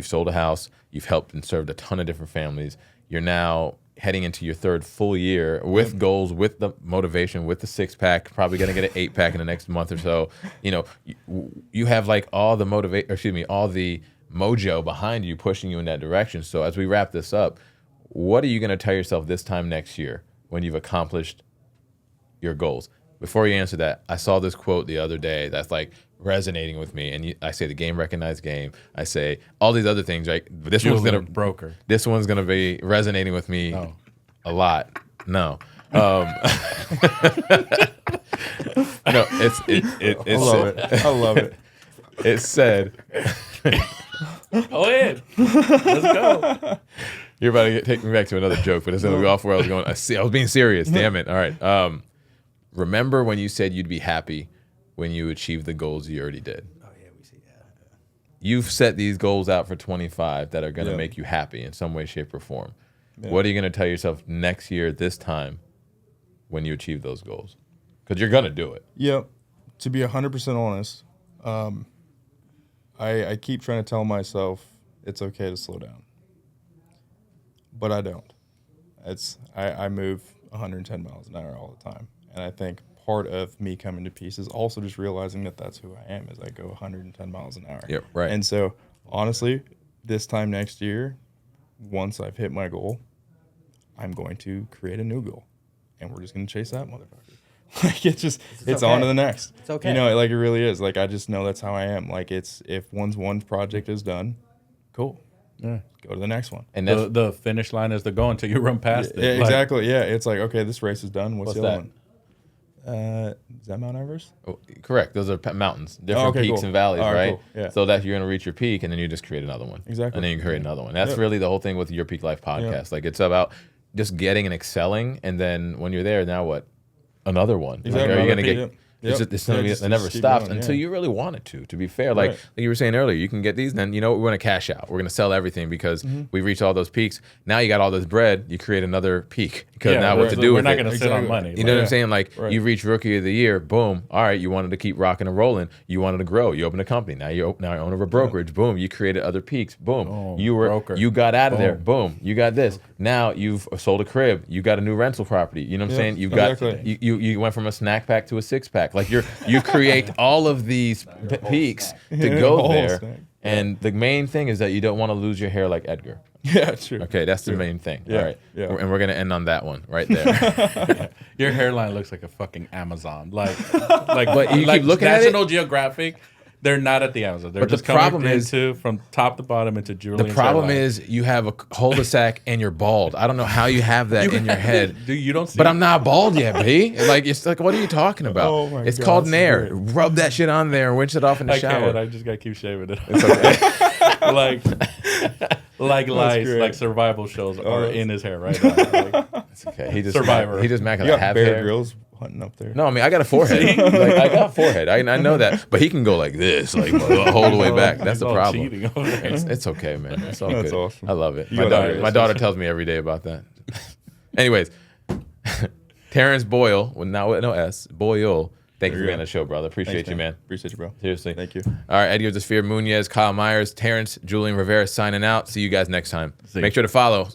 sold a house, you've helped and served a ton of different families. You're now heading into your 3rd full year with goals, with the motivation, with the 6-pack, probably going to get an 8-pack in the next month or so. You have like all the all the mojo behind you pushing you in that direction. So as we wrap this up, what are you going to tell yourself this time next year when you've accomplished your goals? Before you answer that, I saw this quote the other day that's like resonating with me, and I say the game recognized game. I say all these other things, right? But this one's gonna broker. This one's gonna be resonating with me a lot. No. No, it's I love it. I love it. It said, Go ahead. Let's go. you're about to take me back to another joke, but it's gonna go off where I was going. I was being serious. Damn it. All right. Remember when you said you'd be happy when you achieved the goals you already did? Oh yeah, we see. Yeah. You've set these goals out for 25 that are gonna make you happy in some way, shape, or form. Yeah. What are you gonna tell yourself next year at this time when you achieve those goals? Because you're gonna do it. Yep. To be 100% honest, I keep trying to tell myself it's okay to slow down, but I don't. I move 110 miles an hour all the time, and I think part of me coming to peace is also just realizing that that's who I am. Is I go 110 miles an hour. Yep. Right. And so honestly, this time next year, once I've hit my goal, I'm going to create a new goal, and we're just going to chase that motherfucker. Like it's okay. On to the next. It's okay. You know, like it really is. Like I just know that's how I am. Like if one project is done, cool. Yeah. Go to the next one. And the finish line is the goal until you run past it. Yeah, exactly. Yeah. It's like, okay, this race is done. What's the other one? Is that Mount Everest? Oh, correct. Those are mountains, different peaks and valleys, right? Cool. Yeah. So that you're going to reach your peak, and then you just create another one. Exactly. And then you create another one. That's really the whole thing with Your Peak Life podcast. Yep. Like it's about just getting and excelling, and then when you're there, now what? Another one. Exactly. Like, are you going to get? Yep. It never stops until you really want it to. To be fair, like you were saying earlier, you can get these, and then you know what, we're going to cash out. We're going to sell everything because we reached all those peaks. Now you got all this bread. You create another peak because now what to do with it? We're not going to sit on money. You know what I'm saying? Like you reach Rookie of the Year, boom. All right, you wanted to keep rocking and rolling. You wanted to grow. You opened a company. Now you're owner of a brokerage. Boom. You created other peaks. Boom. You got out of there. Boom. You got this. Now you've sold a crib. You got a new rental property. You know what I'm saying? You got you went from a snack pack to a 6-pack. Like you create all of these peaks to go there. And the main thing is that you don't want to lose your hair like Edgar. Yeah, true. Okay, that's the main thing. Yeah. All right. Yeah. And we're going to end on that one right there. Your hairline looks like a fucking Amazon. Like but you keep looking at it. National Geographic, they're not at the Amazon. They're just coming into from top to bottom into Julian's The problem is you have a cul-de-sac and you're bald. I don't know how you have that in your head. Dude, you don't see But I'm not bald yet, B. Like it's like, what are you talking about? Oh my it's God, called that's Nair. great. Rub that shit on there and rinse it off in the I shower. can't. I just gotta keep shaving it. It's okay. like lights, great. like survival shows are in his hair right now. Like, It's okay. He just Survivor. He just Mac You got have Bear hair. Grylls hunting up there. No, I mean I got a forehead. Like I got a forehead. I know that, but he can go like this, like the whole way back. That's the all problem. cheating over there. It's okay, man. It's all That's good. awesome. I love it. You got My daughter tells me every day about that. Anyways, Terrance Boyle, not with no S, Boyle. Thank you for being on the show, brother. Appreciate you, man. Appreciate you, bro. Seriously. Thank you. All right, Edgar Desfear, Munoz, Kyle Myers, Terrence, Julian Rivera signing out. See you guys next time. Make sure to follow